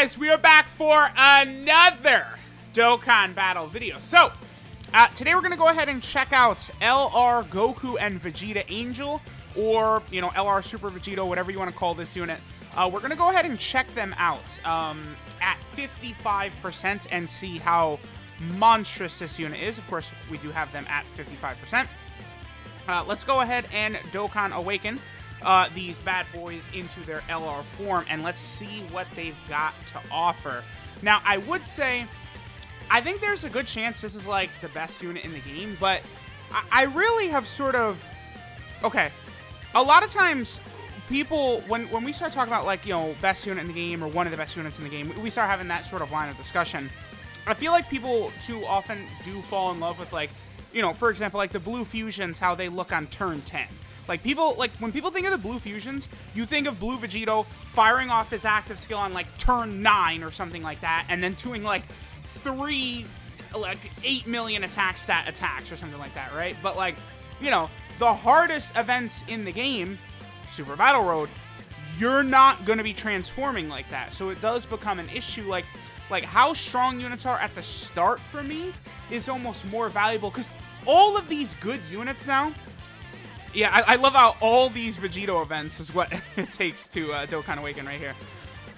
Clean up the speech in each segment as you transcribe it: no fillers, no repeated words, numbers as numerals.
guys, we are back for another Dokkan battle video. So, today we're going to go ahead and check out LR Goku and Vegeta Angel, or, you know, LR Super Vegito, whatever you want to call this unit. We're going to go ahead and check them out at 55% and see how monstrous this unit is. Of course, we do have them at 55%. Let's go ahead and Dokkan Awaken these bad boys into their LR form, and let's see what they've got to offer. Now, I would say, I think there's a good chance this is, like, the best unit in the game, but I really have sort of... Okay, a lot of times, people, when we start talking about, like, you know, best unit in the game, or one of the best units in the game, we start having that sort of line of discussion. I feel like people too often do fall in love with, like, you know, for example, like, the Blue Fusions, how they look on turn 10. Like, people, like, when people think of the Blue Fusions, you think of Blue Vegito firing off his active skill on, like, turn 9 or something like that, and then doing, like, 8 million attack stat attacks or something like that, right? But, like, you know, the hardest events in the game, Super Battle Road, you're not going to be transforming like that. So it does become an issue, like how strong units are at the start for me is almost more valuable, because all of these good units now, yeah, I love how all these Vegito events is what it takes to Dokkan Awaken right here.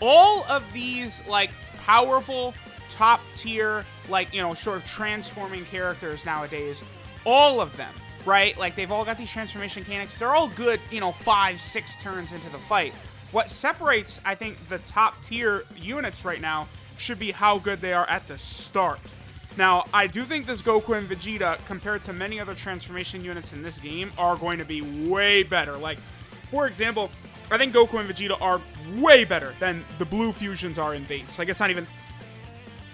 All of these, like, powerful, top-tier, like, you know, sort of transforming characters nowadays, all of them, right? Like, they've all got these transformation mechanics. They're all good, you know, 5-6 turns into the fight. What separates, I think, the top-tier units right now should be how good they are at the start. Now, I do think this Goku and Vegeta, compared to many other transformation units in this game, are going to be way better. Like, for example, I think Goku and Vegeta are way better than the Blue Fusions are in base. Like, it's not even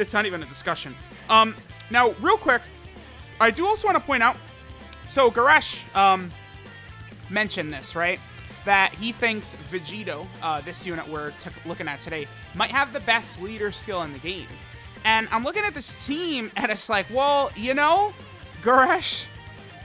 a discussion. Now, real quick, I do also want to point out, so Goresh mentioned this, right? That he thinks Vegito, this unit we're looking at today, might have the best leader skill in the game. And I'm looking at this team, and it's like, well, you know, Goresh,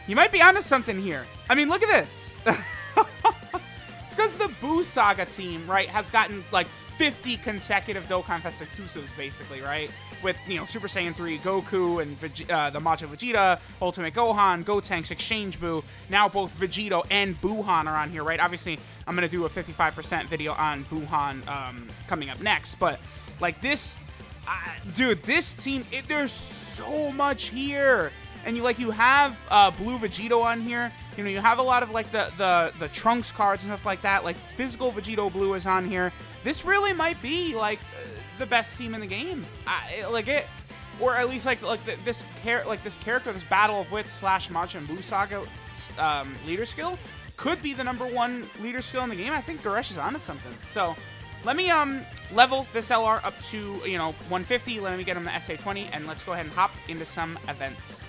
you might be onto something here. I mean, look at this. It's because the Buu Saga team, right, has gotten, like, 50 consecutive Dokkan Fest exclusives, basically, right? With, you know, Super Saiyan 3 Goku and the Majin Vegeta, Ultimate Gohan, Gotenks, Exchange Buu. Now both Vegito and Buuhan are on here, right? Obviously, I'm going to do a 55% video on Buuhan coming up next. But, like, this... dude, this team, there's so much here. And you have Blue Vegito on here. You know, you have a lot of, like, the Trunks cards and stuff like that. Like, Physical Vegito Blue is on here. This really might be, like, the best team in the game. Or at least, this character, this Battle of Wits / Majin Buu Saga leader skill could be the #1 leader skill in the game. I think Goresh is onto something. So, let me level this LR up to, you know, 150. Let me get him the SA20, and let's go ahead and hop into some events.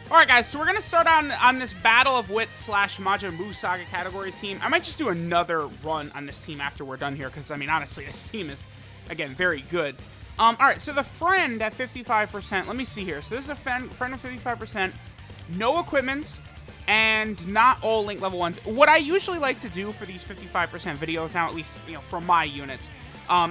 Alright, guys, so we're going to start on this Battle of Wits / Majin Buu Saga category team. I might just do another run on this team after we're done here, because, I mean, honestly, this team is, again, very good. Alright, so the friend at 55%, let me see here. So this is a friend at 55%, no equipment, and not all link level 1. What I usually like to do for these 55% videos, now at least, you know, for my units,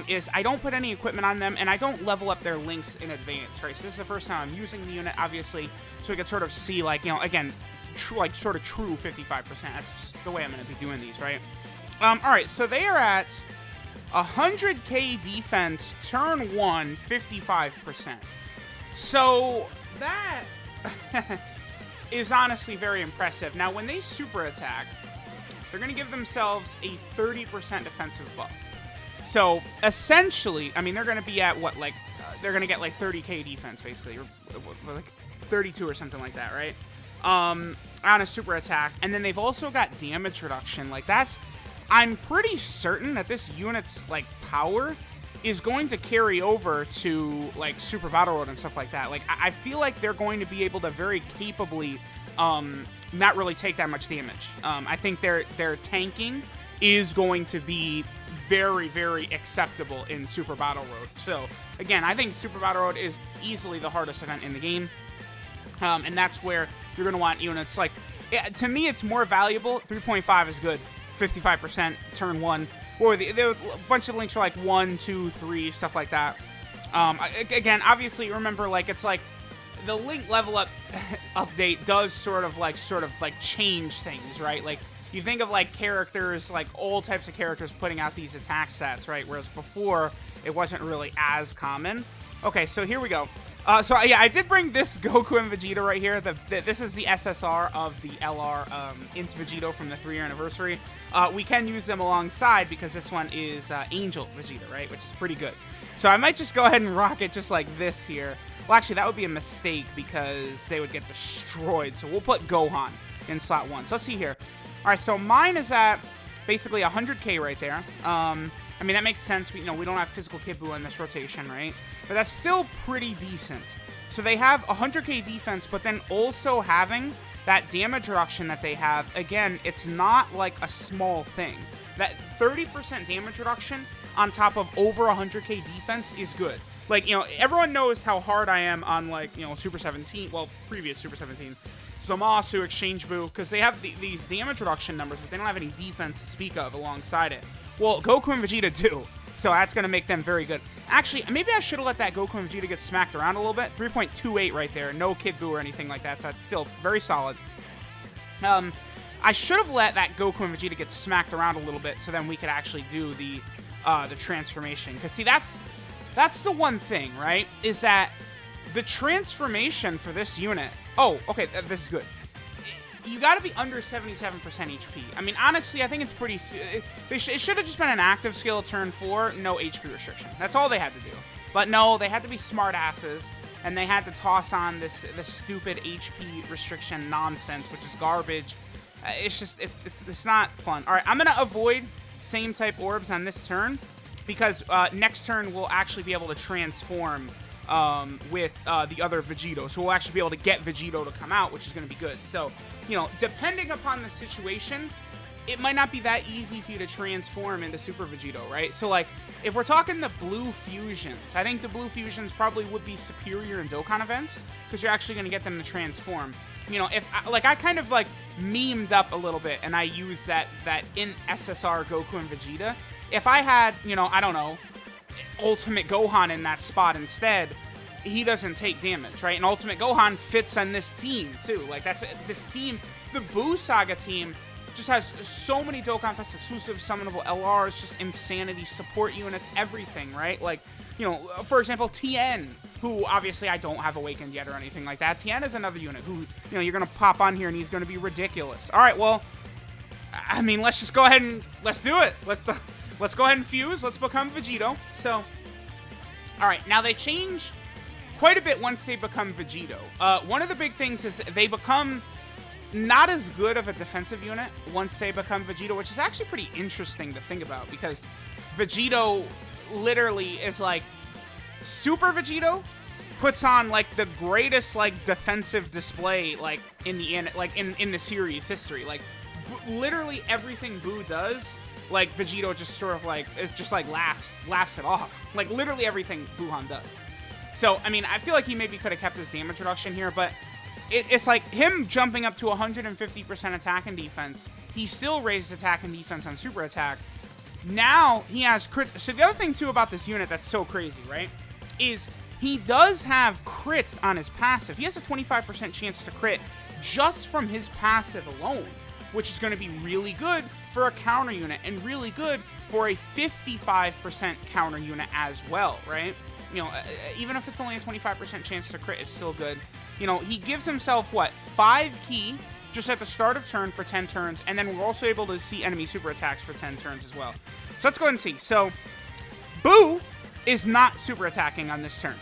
is I don't put any equipment on them, and I don't level up their links in advance, right? So this is the first time I'm using the unit, obviously, so we can sort of see, like, you know, again, sort of true 55%. That's just the way I'm going to be doing these, right? Alright, so they are at 100k defense, turn 1, 55%. So, that... is honestly very impressive. Now, when they super attack, they're going to give themselves a 30% defensive buff. So, essentially, I mean, they're going to be at, what, like, they're going to get, like, 30k defense, basically, or like 32 or something like that, right? On a super attack. And then they've also got damage reduction. Like, that's, I'm pretty certain that this unit's, like, power is going to carry over to, like, Super Battle Road and stuff like that. Like, I feel like they're going to be able to very capably not really take that much damage. I think their tanking is going to be very, very acceptable in Super Battle Road. So, again, I think Super Battle Road is easily the hardest event in the game. And that's where you're going to want units. Like, to me, it's more valuable. 3.5 is good. 55%, turn 1. what were there were a bunch of links for like 1, 2, 3, stuff like that. Again, obviously, remember, like, it's like the Link level up update does sort of like change things, right? Like, you think of like characters, like old types of characters putting out these attack stats, right? Whereas before, it wasn't really as common. Okay, so here we go. So yeah, I did bring this Goku and Vegeta right here. This is the SSR of the LR into Vegito from the 3-year anniversary. We can use them alongside because this one is Angel Vegeta, right? Which is pretty good. So I might just go ahead and rock it just like this here. Well, actually, that would be a mistake because they would get destroyed. So we'll put Gohan in slot 1. So let's see here. All right, so mine is at basically 100K right there. I mean, that makes sense. We don't have physical Kid Buu in this rotation, right? But that's still pretty decent. So they have 100K defense, but then also having that damage reduction that they have, again, it's not like a small thing. That 30% damage reduction on top of over 100K defense is good. Like, everyone knows how hard I am on, like, Super 17, well, previous Super 17, Zamasu, Exchange Buu, because they have these damage reduction numbers, but they don't have any defense to speak of alongside it. Well, Goku and Vegeta do, so that's going to make them very good. Actually, maybe I should have let that Goku and Vegeta get smacked around a little bit. 3.28 right there, no Kid Buu or anything like that, so that's still very solid. I should have let that Goku and Vegeta get smacked around a little bit, so then we could actually do the transformation. Because, see, that's the one thing, right, is that the transformation for this unit... Oh, okay, this is good. You got to be under 77% HP. I mean, honestly, I think it's pretty... It should have just been an active skill turn 4, no HP restriction. That's all they had to do. But no, they had to be smart asses, and they had to toss on this stupid HP restriction nonsense, which is garbage. It's just... It's not fun. All right, I'm going to avoid same type orbs on this turn, because next turn we'll actually be able to transform with the other Vegito. So we'll actually be able to get Vegito to come out, which is going to be good. So, depending upon the situation, it might not be that easy for you to transform into Super Vegito, right? So, like, if we're talking the Blue Fusions, I think the Blue Fusions probably would be superior in Dokkan events, because you're actually going to get them to transform. If, like, I kind of, like, memed up a little bit, and I used that in SSR Goku and Vegeta. If I had, I don't know, Ultimate Gohan in that spot instead, he doesn't take damage, right? And Ultimate Gohan fits on this team, too. Like, this team, the Buu Saga team, just has so many Dokkan Fest exclusive summonable LRs, just insanity support units, everything, right? Like, for example, Tien, who obviously I don't have awakened yet or anything like that. Tien is another unit who, you're going to pop on here and he's going to be ridiculous. All right, well, I mean, let's just go ahead and let's do it. Let's go ahead and fuse. Let's become Vegito. So, all right, now they change quite a bit once they become Vegito. One of the big things is they become not as good of a defensive unit once they become Vegito, which is actually pretty interesting to think about, because Vegito literally is like Super Vegito puts on like the greatest like defensive display like in the series history. Like literally everything Buu does, like Vegito just sort of like laughs it off. Like literally everything Buhan does. So I mean, I feel like he maybe could have kept his damage reduction here, but it's like him jumping up to 150% attack and defense. He still raises attack and defense on super attack. Now he has crit. So the other thing too about this unit that's so crazy, right, is he does have crits on his passive. He has a 25% chance to crit just from his passive alone, which is going to be really good for a counter unit and really good for a 55% counter unit as well, right? Even if it's only a 25% chance to crit, it's still good. He gives himself, 5 ki just at the start of turn for 10 turns, and then we're also able to see enemy super attacks for 10 turns as well. So let's go ahead and see. So, Buu is not super attacking on this turn.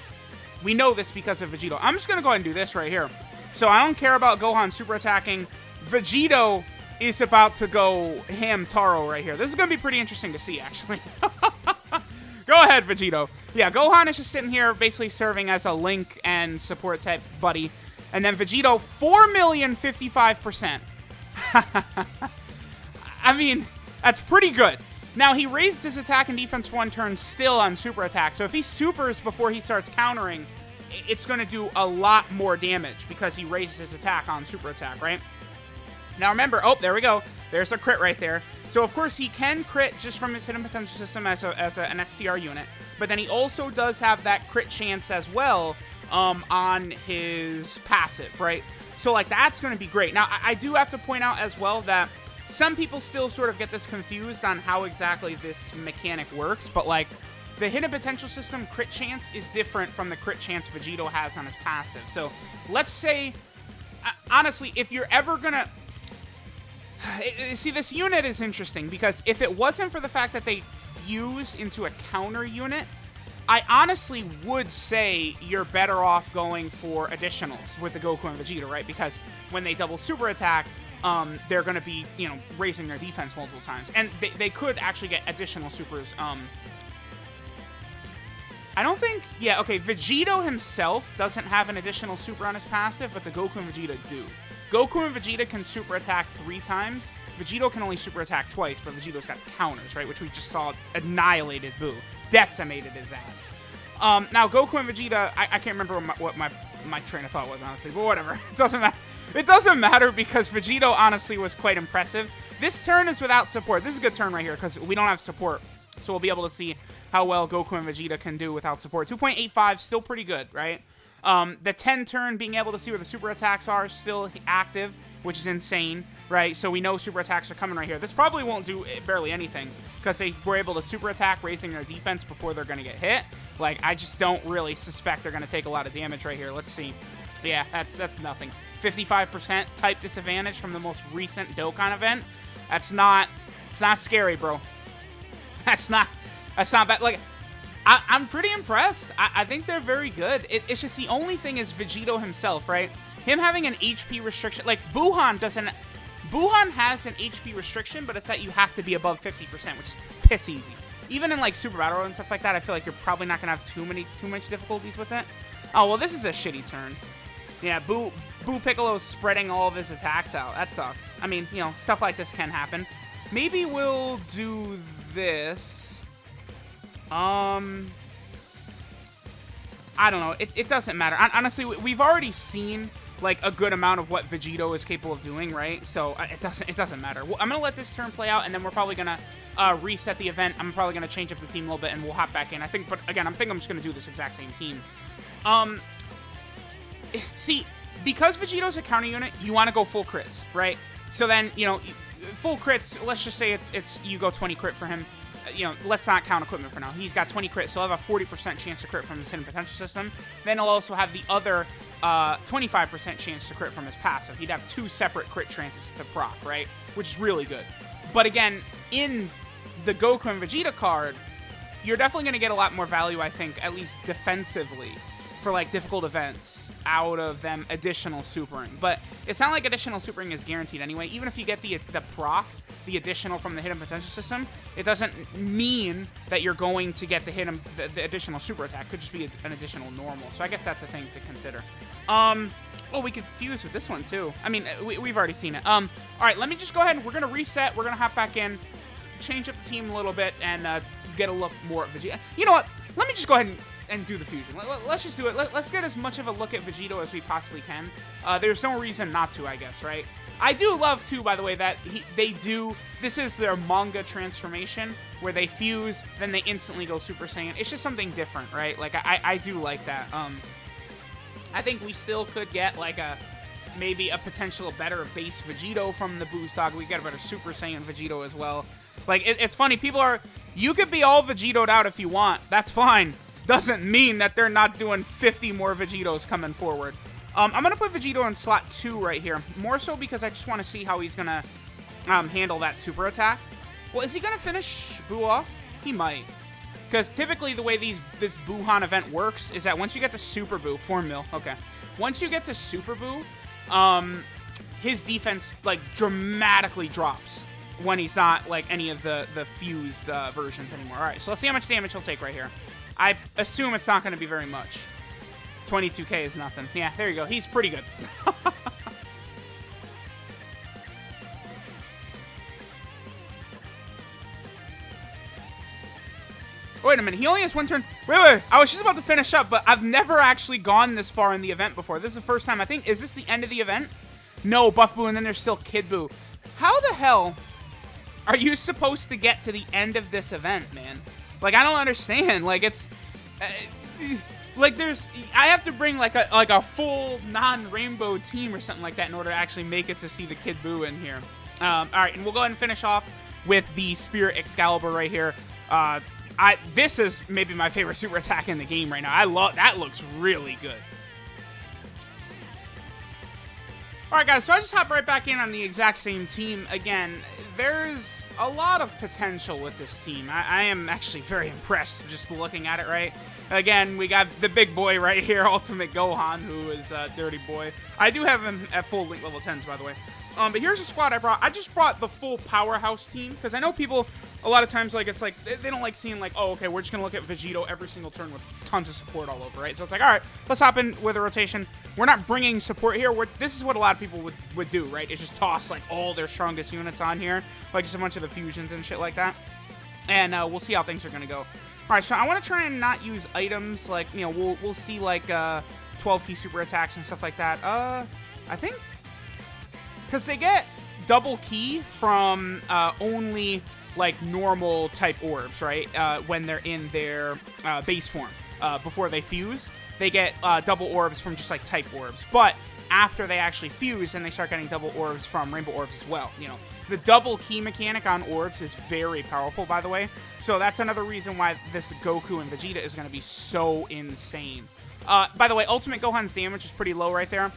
We know this because of Vegito. I'm just going to go ahead and do this right here. So I don't care about Gohan super attacking. Vegito is about to go ham Taro right here. This is going to be pretty interesting to see, actually. Go ahead, Vegito. Yeah, Gohan is just sitting here basically serving as a link and support type buddy. And then Vegito, 4,055,000%. I mean, that's pretty good. Now, he raises his attack and defense for 1 turn still on super attack. So if he supers before he starts countering, it's going to do a lot more damage because he raises his attack on super attack, right? Now remember, oh, there we go. There's a crit right there. So, of course, he can crit just from his hidden potential system as an STR unit. But then he also does have that crit chance as well on his passive, right? So, like, that's going to be great. Now, I do have to point out as well that some people still sort of get this confused on how exactly this mechanic works. But, like, the hidden potential system crit chance is different from the crit chance Vegito has on his passive. So, let's say, honestly, if you're ever going to... See, this unit is interesting because if it wasn't for the fact that they fuse into a counter unit, I honestly would say you're better off going for additionals with the Goku and Vegeta, right? Because when they double super attack, they're going to be, you know, raising their defense multiple times. And they could actually get additional supers. I don't think... Yeah, okay, Vegito himself doesn't have an additional super on his passive, but the Goku and Vegeta do. Goku and Vegeta can super attack 3 times. Vegito can only super attack twice, but Vegito's got counters, right? Which we just saw annihilated Buu. Decimated his ass. Now, Goku and Vegeta, I can't remember what my train of thought was, honestly, but whatever. It doesn't matter. It doesn't matter because Vegito, honestly, was quite impressive. This turn is without support. This is a good turn right here because we don't have support. So we'll be able to see how well Goku and Vegeta can do without support. 2.85, still pretty good, right? The 10 turn, being able to see where the super attacks are, still active, which is insane, right? So we know super attacks are coming right here. This probably won't do barely anything because they were able to super attack, raising their defense before they're going to get hit. Like, I just don't really suspect they're going to take a lot of damage right here. Let's see. Yeah, that's nothing. 55% type disadvantage from the most recent Dokkan event. It's not scary, bro. That's not bad. Like, I'm pretty impressed. I think they're very good. It's just the only thing is Vegito himself, right? Him having an HP restriction. Like, Buhan has an HP restriction, but it's that you have to be above 50%, which is piss easy. Even in, like, Super Battle Road and stuff like that, I feel like you're probably not going to have too much difficulties with it. Oh, well, this is a shitty turn. Yeah, Buu Piccolo's spreading all of his attacks out. That sucks. I mean, you know, stuff like this can happen. Maybe we'll do this. I don't know. It doesn't matter. Honestly, we've already seen like a good amount of what Vegito is capable of doing, right? So it doesn't matter. I'm gonna let this turn play out, and then we're probably gonna reset the event. I'm probably gonna change up the team a little bit, and we'll hop back in. I think, but again, I'm just gonna do this exact same team. See, because Vegito's a counter unit, you want to go full crits, right? So then, you know, full crits. Let's just say it's you go 20 crit for him. You know, let's not count equipment for now. He's got 20 crit, so he'll have a 40% chance to crit from his hidden potential system. Then he'll also have the other 25% chance to crit from his passive. He'd have 2 separate crit chances to proc, right? Which is really good. But again, in the Goku and Vegeta card, you're definitely going to get a lot more value, I think, at least defensively, for like difficult events out of them additional supering. But it's not like additional supering is guaranteed anyway. Even if you get the proc, the additional from the hidden potential system, it doesn't mean that you're going to get the additional super attack. It could just be an additional normal. So I guess that's a thing to consider. Oh, we could fuse with this one too. I mean, we've already seen it. All right, let me just go ahead and we're gonna reset. We're gonna hop back in, change up the team a little bit, and get a look more at Vegeta. You know what? Let me just go ahead and do the fusion. Let's just do it. Let's get as much of a look at Vegito as we possibly can. There's no reason not to, I guess, right? I do love, too, by the way, that they do... This is their manga transformation, where they fuse, then they instantly go Super Saiyan. It's just something different, right? Like, I do like that. I think we still could get, like, maybe a potential better base Vegito from the Buu Saga. We get a better Super Saiyan Vegito as well. Like, it's funny. People are... You could be all Vegito'd out if you want. That's fine. Doesn't mean that they're not doing 50 more Vegitos coming forward. I'm going to put Vegito in slot 2 right here. More so because I just want to see how he's going to handle that super attack. Well, is he going to finish Buu off? He might. Because typically the way this Buhan event works is that once you get to Super Buu, 4 mil, okay. Once you get to Super Buu, his defense, like, dramatically drops when he's not, like, any of the fused versions anymore. All right, so let's see how much damage he'll take right here. I assume it's not going to be very much. 22k is nothing. Yeah, there you go. He's pretty good. Wait a minute. He only has 1 turn. Wait. I was just about to finish up, but I've never actually gone this far in the event before. This is the first time. I think, is this the end of the event? No, Buff Buu, and then there's still Kid Buu. how the hell are you supposed to get to the end of this event, man? Like, I don't understand. Like, it's... like, I have to bring, like a full non-rainbow team or something like that in order to actually make it to see the Kid Buu in here. Alright, and we'll go ahead and finish off with the Spirit Excalibur right here. This is maybe my favorite super attack in the game right now. That looks really good. Alright guys, so I just hopped right back in on the exact same team again. There's a lot of potential with this team. I am actually very impressed just looking at it, right? Again, we got the big boy right here, Ultimate Gohan, who is Dirty Boy. I do have him at full Link level 10s, by the way. But here's a squad I brought. I just brought the full powerhouse team, because I know people, a lot of times, like, it's like, they don't like seeing, like, oh, okay, we're just going to look at Vegito every single turn with tons of support all over, right? So it's like, all right, let's hop in with a rotation. We're not bringing support here. This is what a lot of people would do, right? Is just toss, like, all their strongest units on here, like just a bunch of the fusions and shit like that. And we'll see how things are going to go. All right, so I want to try and not use items, like, you know, we'll see, like, 12 key super attacks and stuff like that. I think... because they get double key from only, like, normal type orbs, right? When they're in their base form. Before they fuse, they get double orbs from just, like, type orbs. But after they actually fuse, then they start getting double orbs from rainbow orbs as well, you know. The double key mechanic on orbs is very powerful, by the way. So that's another reason why this Goku and Vegeta is going to be so insane. By the way, Ultimate Gohan's damage is pretty low right there.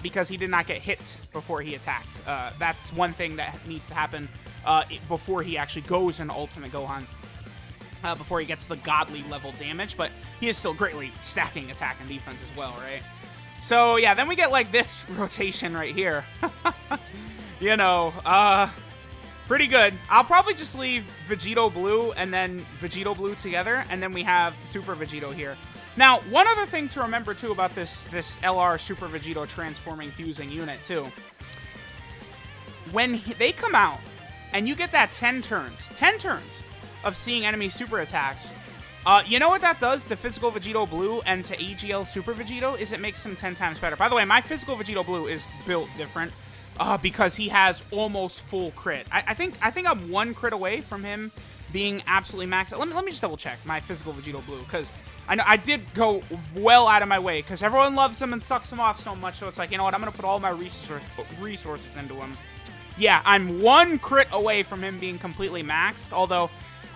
Because he did not get hit before he attacked. That's one thing that needs to happen before he actually goes into Ultimate Gohan. Before he gets the godly level damage. But he is still greatly stacking attack and defense as well, right? So, yeah, then we get, like, this rotation right here. You know, pretty good. I'll probably just leave Vegito Blue and then Vegito Blue together. And then we have Super Vegito here. Now, one other thing to remember, too, about this LR Super Vegito transforming fusing unit, too. When they come out, and you get that 10 turns of seeing enemy super attacks, you know what that does to Physical Vegito Blue and to AGL Super Vegito? Is it makes them 10 times better. By the way, my Physical Vegito Blue is built different because he has almost full crit. I think I'm one crit away from him being absolutely maxed out. Let me just double check my Physical Vegito Blue, because I know I did go well out of my way, because everyone loves him and sucks him off so much, so it's like, you know what, I'm going to put all my resources into him. Yeah, I'm one crit away from him being completely maxed, although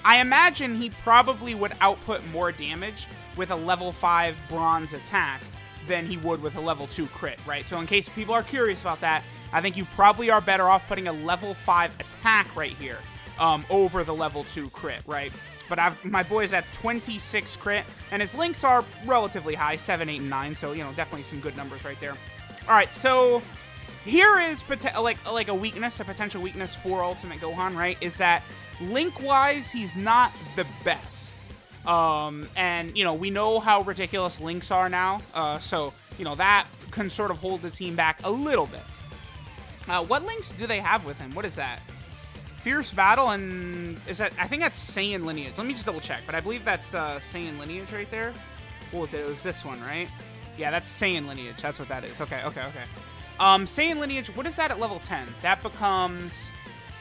I imagine he probably would output more damage with a level 5 bronze attack than he would with a level 2 crit, right? So in case people are curious about that, I think you probably are better off putting a level 5 attack right here over the level 2 crit, right? But my boy's at 26 crit, and his links are relatively high, 7, 8, and 9, so, you know, definitely some good numbers right there. All right, so here is like a weakness, a potential weakness for Ultimate Gohan, right, is that link-wise, he's not the best. And, you know, we know how ridiculous links are now, so, you know, that can sort of hold the team back a little bit. What links do they have with him? What is that? Fierce Battle, and is that, I think that's Saiyan Lineage. Let me just double check, but I believe that's Saiyan Lineage right there. What was it? It was this one, right? Yeah, that's Saiyan Lineage. That's what that is. Okay. Saiyan Lineage, what is that at level 10? That becomes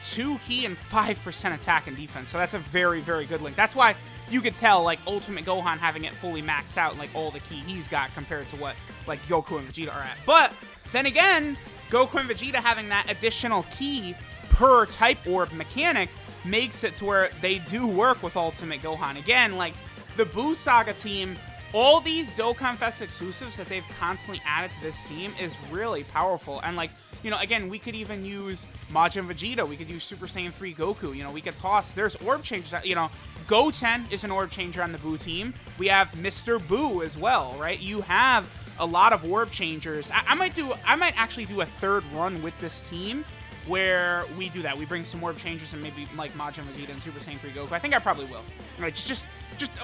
2 key and 5% attack and defense. So that's a very, very good link. That's why you could tell, like, Ultimate Gohan having it fully maxed out and, like, all the key he's got compared to what, like, Goku and Vegeta are at. But then again, Goku and Vegeta having that additional key per type orb mechanic makes it to where they do work with Ultimate Gohan. Again, like, the Buu Saga team, all these Dokkan Fest exclusives that they've constantly added to this team is really powerful. And, like, you know, again, we could even use Majin Vegeta. We could use Super Saiyan 3 Goku. You know, we could toss. There's orb changes. You know, Goten is an orb changer on the Buu team. We have Mr. Buu as well, right? You have a lot of orb changers. I might actually do a third run with this team where we do that. We bring some orb changers and maybe like Majin Vegeta and Super Saiyan 3 Goku. I think I probably will. Right, just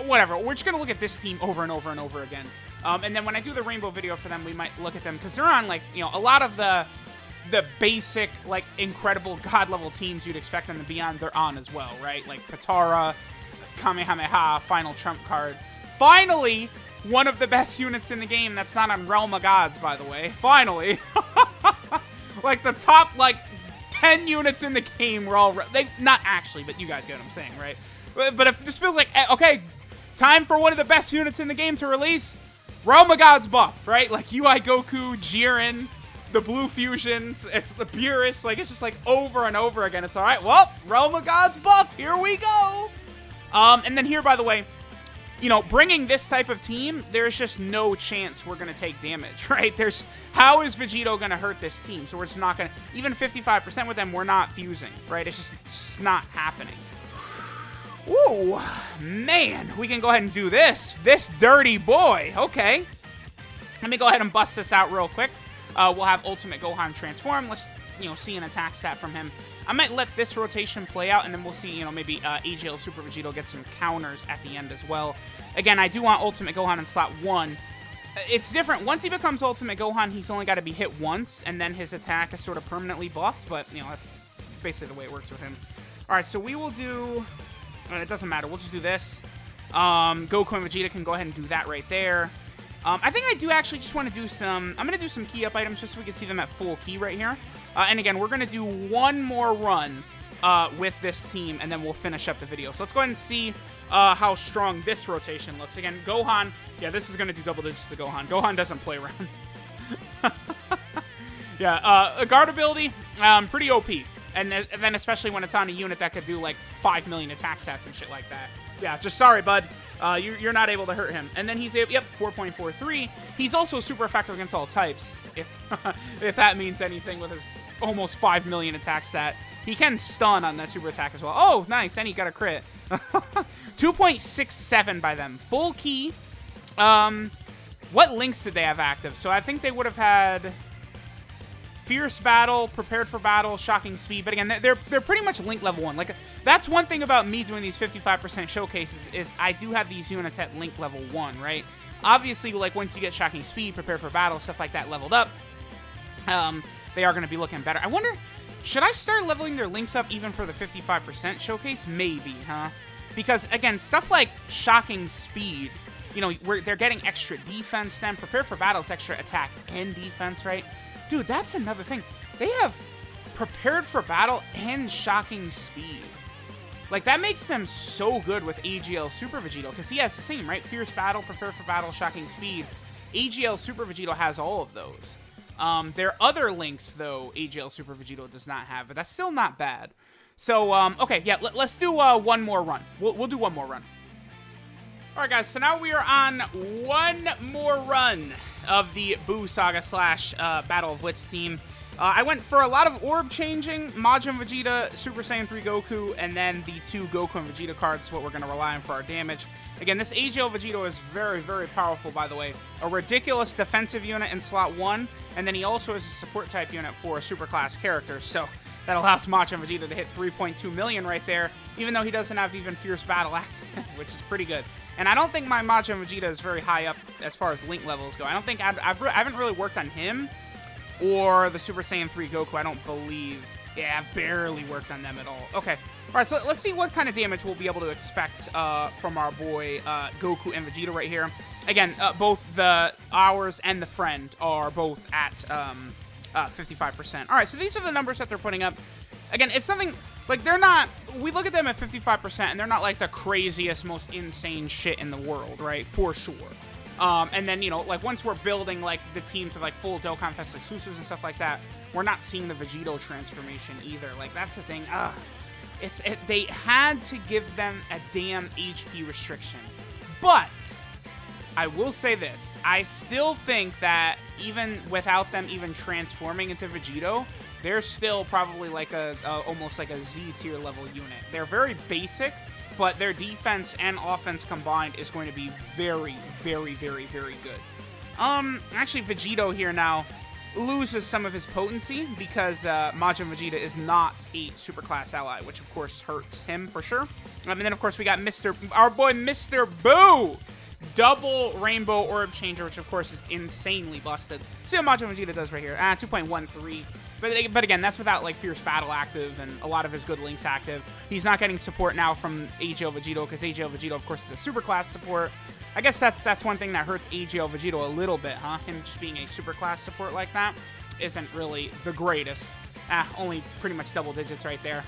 whatever. We're just gonna look at this team over and over and over again. And then when I do the rainbow video for them, we might look at them because they're on, like, you know, a lot of the basic, like, incredible god level teams you'd expect them to be on. They're on as well, right? Like Patara, Kamehameha, Final Trump Card. Finally, one of the best units in the game that's not on Realm of Gods, by the way. Finally. Like, the top, like, 10 units in the game were all... not actually, but you guys get what I'm saying, right? But it just feels like, okay, time for one of the best units in the game to release. Realm of Gods buff, right? Like UI Goku, Jiren, the Blue Fusions, it's the Beerus. Like, it's just like over and over again. It's all right. Well, Realm of Gods buff. Here we go. And then here, by the way, you know, bringing this type of team, there's just no chance we're going to take damage, right? How is Vegito going to hurt this team? So we're just not going to, even 55% with them, we're not fusing, right? It's just not happening. Ooh, man, we can go ahead and do this. This dirty boy. Okay. Let me go ahead and bust this out real quick. We'll have Ultimate Gohan transform. Let's, you know, see an attack stat from him. I might let this rotation play out, and then we'll see, you know, maybe AGL Super Vegito get some counters at the end as well. Again, I do want Ultimate Gohan in slot 1. It's different. Once he becomes Ultimate Gohan, he's only got to be hit once, and then his attack is sort of permanently buffed, but, you know, that's basically the way it works with him. All right, so we will do... it doesn't matter. We'll just do this. Goku and Vegeta can go ahead and do that right there. I think I do actually just want to do some... I'm going to do some key up items just so we can see them at full key right here. And again, we're going to do one more run with this team, and then we'll finish up the video. So let's go ahead and see how strong this rotation looks. Again, Gohan... Yeah, this is going to do double digits to Gohan. Gohan doesn't play around. Yeah, guard ability, pretty OP. And then especially when it's on a unit that could do like 5 million attack stats and shit like that. Yeah, just sorry, bud. You're not able to hurt him. And then he's able, yep, 4.43. He's also super effective against all types, if that means anything with his almost 5 million attack stat. He can stun on that super attack as well. Oh, nice, and he got a crit. 2.67 by them. Full key. What links did they have active? So I think they would have had... Fierce Battle, Prepared for Battle, Shocking Speed. But again, they're pretty much link level 1. Like, that's one thing about me doing these 55% showcases is I do have these units at link level 1, right? Obviously, like, once you get Shocking Speed, Prepared for Battle, stuff like that leveled up, they are going to be looking better. I wonder, should I start leveling their links up even for the 55% showcase? Maybe, huh? Because, again, stuff like Shocking Speed, you know, they're getting extra defense then. Prepared for Battle is extra attack and defense, right? Dude, that's another thing. They have Prepared for Battle and Shocking Speed. Like, that makes them so good with AGL Super Vegito, because he has the same, right? Fierce Battle, Prepared for Battle, Shocking Speed. AGL Super Vegito has all of those. Their other links, though, AGL Super Vegito does not have, but that's still not bad. So, okay, yeah, let's do one more run. We'll do one more run. All right, guys, so now we are on one more run of the Buu Saga / Battle of Blitz team. I went for a lot of orb changing, Majin Vegeta, Super Saiyan 3 Goku, and then the 2 Goku and Vegeta cards is what we're going to rely on for our damage. Again, this AGL Vegito is very, very powerful, by the way. A ridiculous defensive unit in slot 1, and then he also is a support type unit for a super class character, so that allows Majin Vegeta to hit 3.2 million right there, even though he doesn't have even Fierce Battle active, which is pretty good. And I don't think my Majin Vegeta is very high up as far as link levels go. I don't think I haven't really worked on him or the Super Saiyan 3 Goku. I don't believe. Yeah, I've barely worked on them at all. Okay. All right, so let's see what kind of damage we'll be able to expect from our boy Goku and Vegeta right here. Again, both ours and the friend are both at 55%. All right, so these are the numbers that they're putting up. Again, it's something... Like, they're not... We look at them at 55%, and they're not, like, the craziest, most insane shit in the world, right? For sure. And then, you know, like, once we're building, like, the teams of, like, full Dokkan Fest exclusives and stuff like that, we're not seeing the Vegito transformation either. Like, that's the thing. Ugh. They had to give them a damn HP restriction. But... I will say this. I still think that even without them even transforming into Vegito... They're still probably like almost like a Z tier level unit. They're very basic, but their defense and offense combined is going to be very, very, very, very good. Actually, Vegito here now loses some of his potency because Majin Vegeta is not a super class ally, which of course hurts him for sure. And then of course we got our boy Mr. Buu. Double Rainbow Orb Changer, which of course is insanely busted. See what Majin Vegeta does right here. 2.13. But again, that's without like Fierce Battle active and a lot of his good links active. He's not getting support now from AGL Vegito because AGL Vegito, of course, is a super class support. I guess that's one thing that hurts AGL Vegito a little bit, huh? Him just being a super class support like that isn't really the greatest. Only pretty much double digits right there.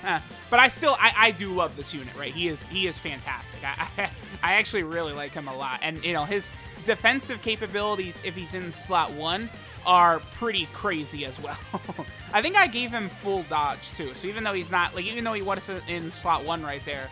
But I do love this unit, right? He is fantastic. I actually really like him a lot. And, you know, his defensive capabilities, if he's in slot 1, are pretty crazy as well. I think I gave him full dodge, too. So even though he's not, like, even though he was in slot 1 right there,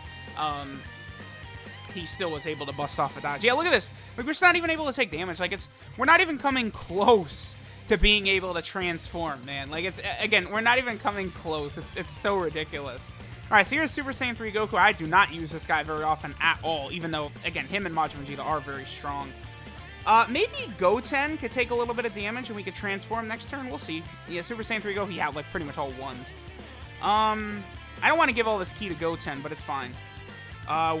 he still was able to bust off a dodge. Yeah, look at this. Like, we're just not even able to take damage. Like, we're not even coming close to being able to transform, man. Like, again, we're not even coming close. It's so ridiculous. All right, so here's Super Saiyan 3 Goku. I do not use this guy very often at all, even though, again, him and Majin Vegeta are very strong. Maybe Goten could take a little bit of damage and we could transform next turn. We'll see. Yeah, Super Saiyan 3 Goku, he had, like, pretty much all ones. I don't want to give all this ki to Goten, but it's fine.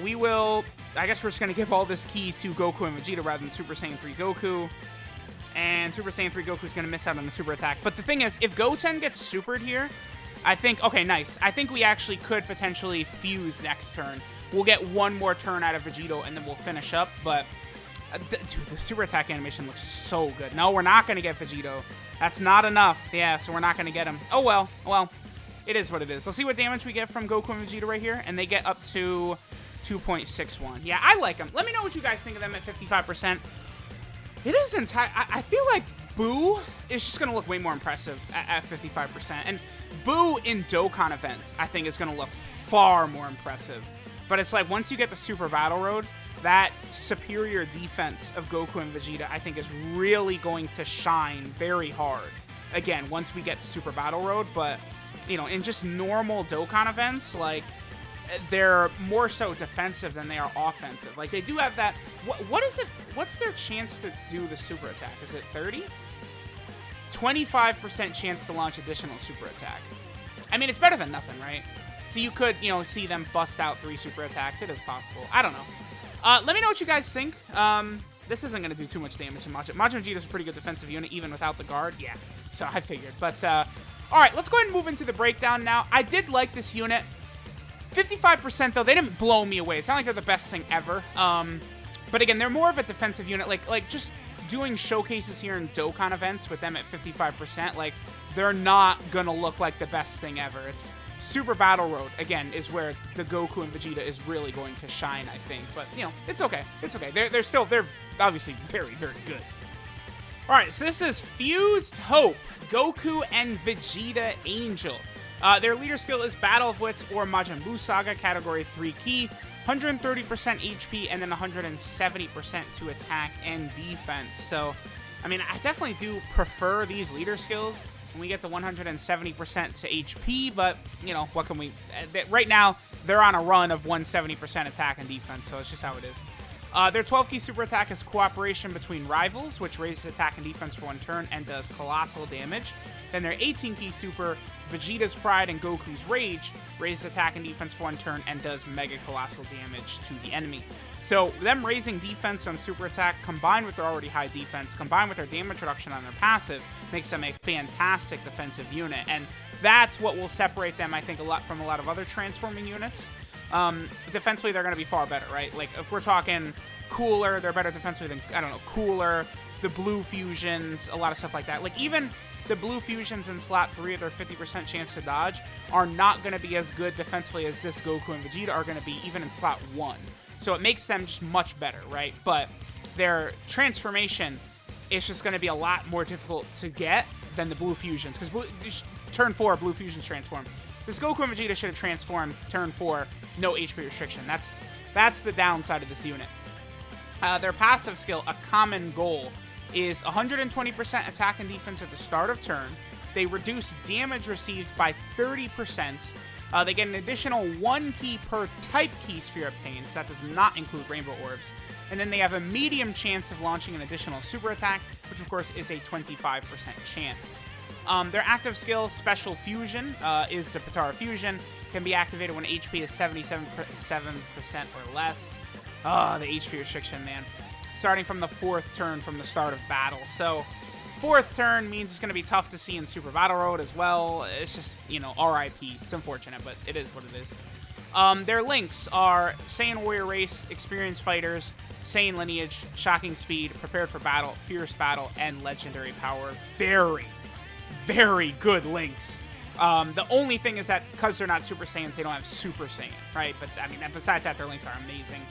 We will... I guess we're just going to give all this ki to Goku and Vegeta rather than Super Saiyan 3 Goku. And Super Saiyan 3 Goku is going to miss out on the super attack. But the thing is, if Goten gets supered here, I think... Okay, nice. I think we actually could potentially fuse next turn. We'll get one more turn out of Vegito, and then we'll finish up. But, dude, the super attack animation looks so good. No, we're not going to get Vegito. That's not enough. Yeah, so we're not going to get him. Oh, well. Well, it is what it is. Let's see what damage we get from Goku and Vegeta right here. And they get up to 2.61. Yeah, I like them. Let me know what you guys think of them at 55%. It is I feel like Boo is just going to look way more impressive at 55%. And Boo in Dokkan events, I think, is going to look far more impressive. But it's like, once you get the Super Battle Road, that superior defense of Goku and Vegeta, I think, is really going to shine very hard. Again, once we get to Super Battle Road, but, you know, in just normal Dokkan events, like, they're more so defensive than they are offensive. Like, they do have that... What is it? What's their chance to do the super attack? Is it 30? 25% chance to launch additional super attack. I mean, it's better than nothing, right? So you could, you know, see them bust out 3 super attacks. It is possible. I don't know. Let me know what you guys think. This isn't going to do too much damage to Majin. Majin Vegeta is a pretty good defensive unit, even without the guard. Yeah, so I figured. But, all right, let's go ahead and move into the breakdown now. I did like this unit. 55%, though, they didn't blow me away. It's not like they're the best thing ever. But again, they're more of a defensive unit. Like just doing showcases here in Dokkan events with them at 55%, like, they're not going to look like the best thing ever. It's Super Battle Road, again, is where the Goku and Vegeta is really going to shine, I think. But, you know, it's okay. It's okay. They're obviously very, very good. All right, so this is Fused Hope, Goku and Vegeta Angel. Their leader skill is Battle of Wits or Majin Buu Saga, category 3 ki, 130% HP, and then 170% to attack and defense. So, I mean, I definitely do prefer these leader skills when we get the 170% to HP, but, you know, what can we... Right now, they're on a run of 170% attack and defense, so it's just how it is. Their 12 key super attack is Cooperation Between Rivals, which raises attack and defense for 1 turn and does colossal damage. Then their 18 key super, Vegeta's Pride and Goku's Rage, raises attack and defense for 1 turn and does mega colossal damage to the enemy. So them raising defense on super attack, combined with their already high defense, combined with their damage reduction on their passive, makes them a fantastic defensive unit. And that's what will separate them, I think, a lot from a lot of other transforming units. Defensively, they're going to be far better, right? Like, if we're talking Cooler, they're better defensively than, I don't know, Cooler, the Blue Fusions, a lot of stuff like that. Like, even the Blue Fusions in slot 3 of their 50% chance to dodge are not going to be as good defensively as this Goku and Vegeta are going to be, even in slot 1. So it makes them just much better, right? But their transformation is just going to be a lot more difficult to get than the Blue Fusions. Because turn 4, Blue Fusions transform. This Goku and Vegeta should have transformed turn 4, no HP restriction. That's the downside of this unit. Their passive skill, A Common Goal, is 120% attack and defense at the start of turn. They reduce damage received by 30%. They get an additional 1 key per type key sphere obtained, so that does not include Rainbow Orbs. And then they have a medium chance of launching an additional super attack, which of course is a 25% chance. Their active skill, Special Fusion, is the Potara Fusion. Can be activated when HP is 77% or less. Oh, the HP restriction, man. Starting from the 4th turn from the start of battle. So, 4th turn means it's going to be tough to see in Super Battle Road as well. It's just, you know, RIP. It's unfortunate, but it is what it is. Their links are Saiyan Warrior Race, Experienced Fighters, Saiyan Lineage, Shocking Speed, Prepared for Battle, Fierce Battle, and Legendary Power. Very, very good links. The only thing is that because they're not Super Saiyans, they don't have Super Saiyan, right? But, I mean, besides that, their links are amazing.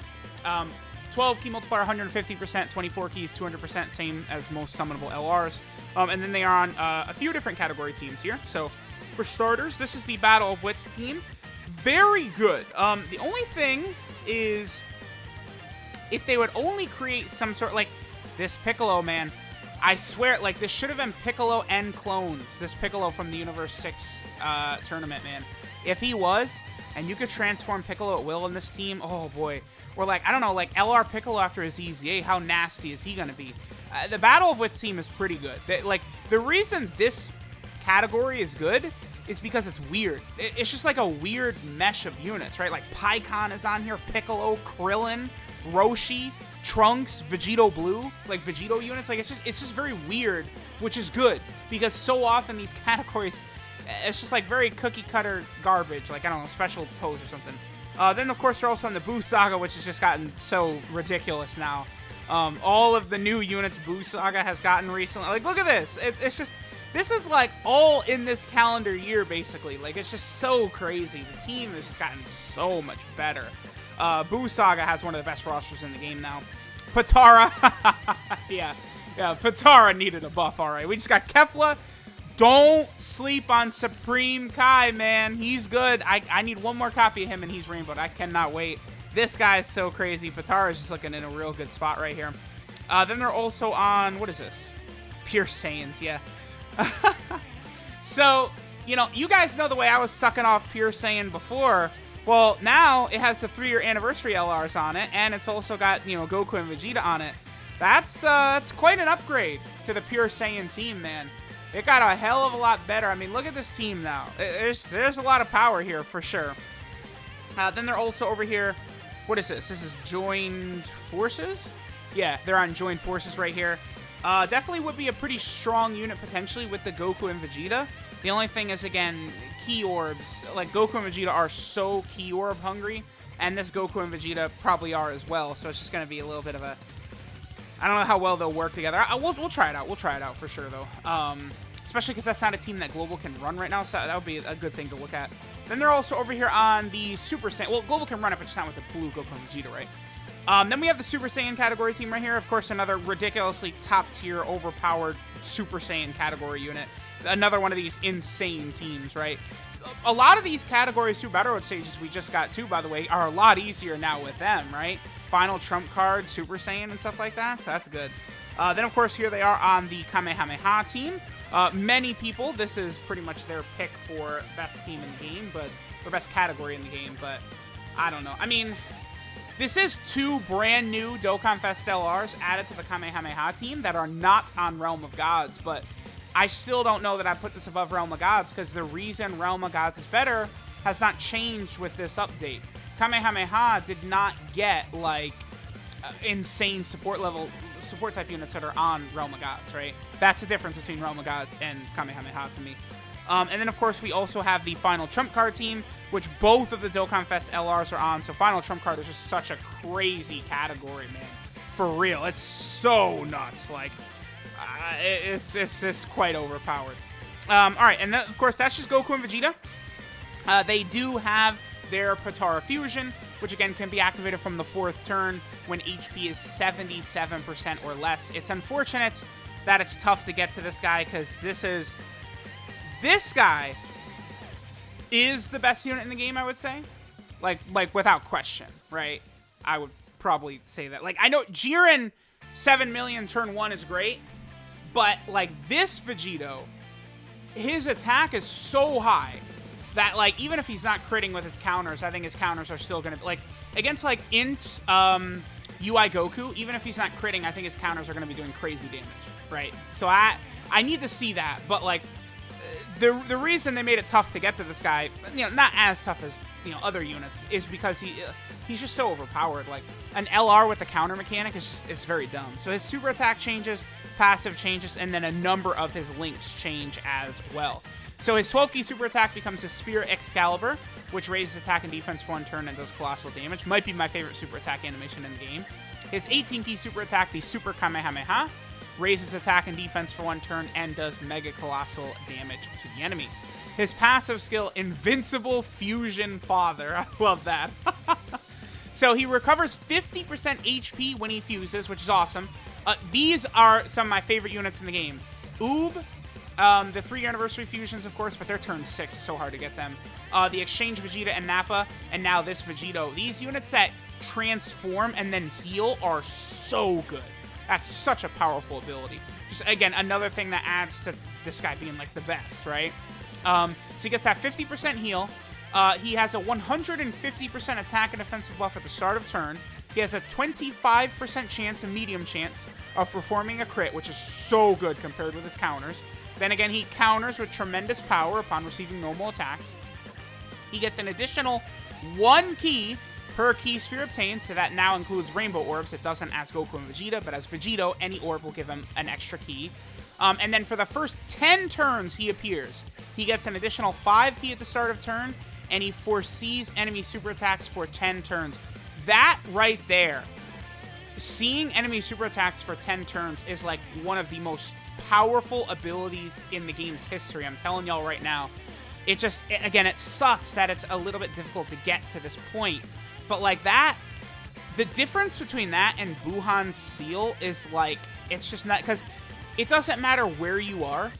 12 key multiplier, 150%, 24 keys, 200%, same as most summonable LRs. And then they are on a few different category teams here. So, for starters, this is the Battle of Wits team. Very good. The only thing is, if they would only create some sort, like, this Piccolo, man, I swear, like, this should have been Piccolo and clones. This Piccolo from the Universe 6 tournament, man. If he was, and you could transform Piccolo at will in this team, oh boy. Or, like, I don't know, like, LR Piccolo after his EZA, how nasty is he going to be? The Battle of Wits team is pretty good. Like, the reason this category is good is because it's weird. It's just like a weird mesh of units, right? Like, Pikkon is on here, Piccolo, Krillin, Roshi, Trunks, Vegito Blue, like Vegito units. Like, it's just very weird, which is good, because so often these categories, it's just like very cookie cutter garbage, like, I don't know, special pose or something. Then of course they're also on the Boo Saga, which has just gotten so ridiculous now. All of the new units Boo Saga has gotten recently, like, look at this. It's just, this is like all in this calendar year basically. Like, it's just so crazy. The team has just gotten so much better. Boo Saga has one of the best rosters in the game now. Patara, yeah, Patara needed a buff, all right. We just got Kefla. Don't sleep on Supreme Kai, man. He's good. I need one more copy of him, and he's rainbowed. I cannot wait. This guy is so crazy. Patara is just looking in a real good spot right here. Then they're also on, what is this? Pure Saiyans, yeah. So, you know, you guys know the way I was sucking off Pure Saiyan before. Well, now it has the 3-year anniversary LRs on it, and it's also got, you know, Goku and Vegeta on it. That's quite an upgrade to the Pure Saiyan team, man. It got a hell of a lot better. I mean, look at this team now. There's a lot of power here for sure. Then they're also over here. What is this? This is Joined Forces? Yeah, they're on Joined Forces right here. Definitely would be a pretty strong unit potentially with the Goku and Vegeta. The only thing is, again, key orbs. Like, Goku and Vegeta are so key orb hungry, and this Goku and Vegeta probably are as well, so it's just going to be a little bit of a... I don't know how well they'll work together. We'll try it out. We'll try it out for sure, though. Especially because that's not a team that Global can run right now, so that would be a good thing to look at. Then they're also over here on the Super Saiyan. Well, Global can run it, but just not with the blue Goku and Vegeta, right? Then we have the Super Saiyan category team right here. Of course, another ridiculously top-tier, overpowered Super Saiyan category unit. Another one of these insane teams, right? A lot of these categories through Battle Road stages we just got to, by the way, are a lot easier now with them, right? Final Trump Card, Super Saiyan, and stuff like that, so that's good. Then, of course, here they are on the Kamehameha team. Many people, this is pretty much their pick for best team in the game, or best category in the game, but I don't know. I mean, this is 2 brand new Dokkan Fest LRs added to the Kamehameha team that are not on Realm of Gods, but I still don't know that I put this above Realm of Gods, because the reason Realm of Gods is better has not changed with this update. Kamehameha did not get, like, insane support type units that are on Realm of Gods, right? That's the difference between Realm of Gods and Kamehameha to me. And then, of course, we also have the Final Trump Card team, which both of the Dokkan Fest LRs are on. So Final Trump Card is just such a crazy category, man. For real. It's so nuts. Like, it's just quite overpowered. All right, and then, of course, that's just Goku and Vegeta. They do have their Patara Fusion, which again can be activated from the 4th turn when HP is 77% or less. It's unfortunate that it's tough to get to this guy, because this guy is the best unit in the game, I would say. Like without question, right? I would probably say that. Like, I know Jiren 7 million turn 1 is great, but like this Vegito, his attack is so high that, like, even if he's not critting with his counters, I think his counters are still going to... Like, against, like, Int UI Goku, even if he's not critting, I think his counters are going to be doing crazy damage, right? So I need to see that. But, like, the reason they made it tough to get to this guy, you know, not as tough as, you know, other units, is because he's just so overpowered. Like, an LR with the counter mechanic is just... It's very dumb. So his super attack changes, passive changes, and then a number of his links change as well. So his 12-key super attack becomes his Spear Excalibur, which raises attack and defense for 1 turn and does colossal damage. Might be my favorite super attack animation in the game. His 18-key super attack, the Super Kamehameha, raises attack and defense for 1 turn and does mega colossal damage to the enemy. His passive skill, Invincible Fusion Father. I love that. So he recovers 50% HP when he fuses, which is awesome. These are some of my favorite units in the game. Oob, the 3 anniversary fusions, of course, but they're turn 6. It's so hard to get them. The Exchange Vegeta and Nappa, and now this Vegito. These units that transform and then heal are so good. That's such a powerful ability. Just, again, another thing that adds to this guy being, like, the best, right? So he gets that 50% heal. He has a 150% attack and defensive buff at the start of turn. He has a 25% chance, a medium chance, of performing a crit, which is so good compared with his counters. Then again, he counters with tremendous power upon receiving normal attacks. He gets an additional 1 key per key sphere obtained, so that now includes rainbow orbs. It doesn't as Goku and Vegeta, but as Vegito, any orb will give him an extra key. And then for the first 10 turns he appears, he gets an additional 5 key at the start of turn, and he foresees enemy super attacks for 10 turns. That right there, seeing enemy super attacks for 10 turns is like one of the most powerful abilities in the game's history. I'm telling y'all right now. It just, again, it sucks that it's a little bit difficult to get to this point. But like that, the difference between that and Buhan's seal is like, it's just not, because it doesn't matter where you are.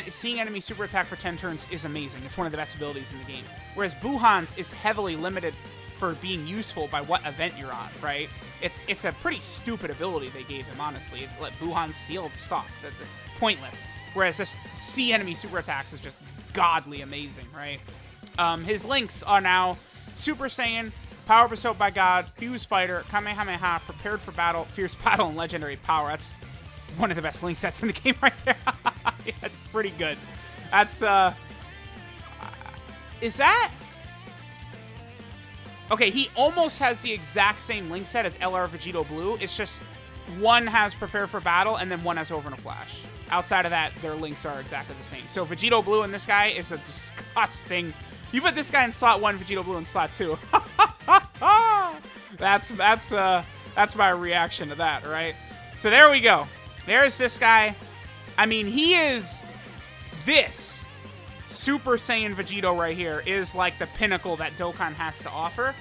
Seeing enemy super attack for 10 turns is amazing. It's one of the best abilities in the game. Whereas Buhan's is heavily limited for being useful by what event you're on, right? It's a pretty stupid ability they gave him, honestly. Let Buhan's seal sucks. It's pointless. Whereas just see enemy super attacks is just godly amazing, right? His links are now Super Saiyan, Power Bestowed by God, Fuse Fighter, Kamehameha, Prepared for Battle, Fierce Battle, and Legendary Power. That's one of the best link sets in the game right there. Yeah, it's pretty good. That's, is that? Okay, he almost has the exact same link set as LR Vegito Blue. It's just one has Prepare for Battle, and then one has Over in a Flash. Outside of that, their links are exactly the same. So Vegito Blue and this guy is a disgusting. You put this guy in slot 1, Vegito Blue in slot 2. That's my reaction to that, right? So there we go. There's this guy. I mean, he is this Super Saiyan Vegito right here is like the pinnacle that Dokkan has to offer.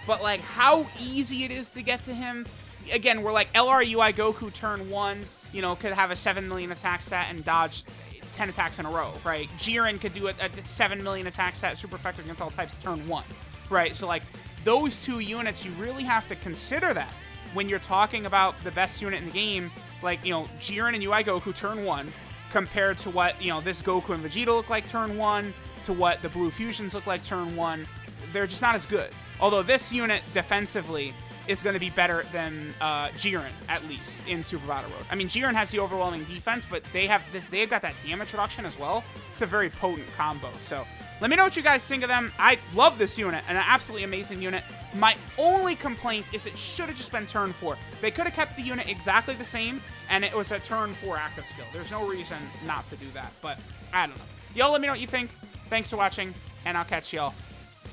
But like how easy it is to get to him. Again, we're like LRUI Goku turn 1, you know, could have a 7 million attack stat and dodge 10 attacks in a row, right? Jiren could do a 7 million attack stat, super effective against all types turn 1, right? So like those 2 units, you really have to consider that when you're talking about the best unit in the game. Like, you know, Jiren and UI Goku turn 1 compared to what, you know, this Goku and Vegeta look like turn 1 to what the Blue Fusions look like turn 1. They're just not as good. Although this unit defensively is going to be better than Jiren, at least, in Super Battle Road. I mean, Jiren has the overwhelming defense, but they've got that damage reduction as well. It's a very potent combo. So let me know what you guys think of them. I love this unit, an absolutely amazing unit. My only complaint is it should have just been turn 4. They could have kept the unit exactly the same, and it was a turn 4 active skill. There's no reason not to do that, but I don't know. Y'all let me know what you think. Thanks for watching, and I'll catch y'all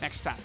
next time.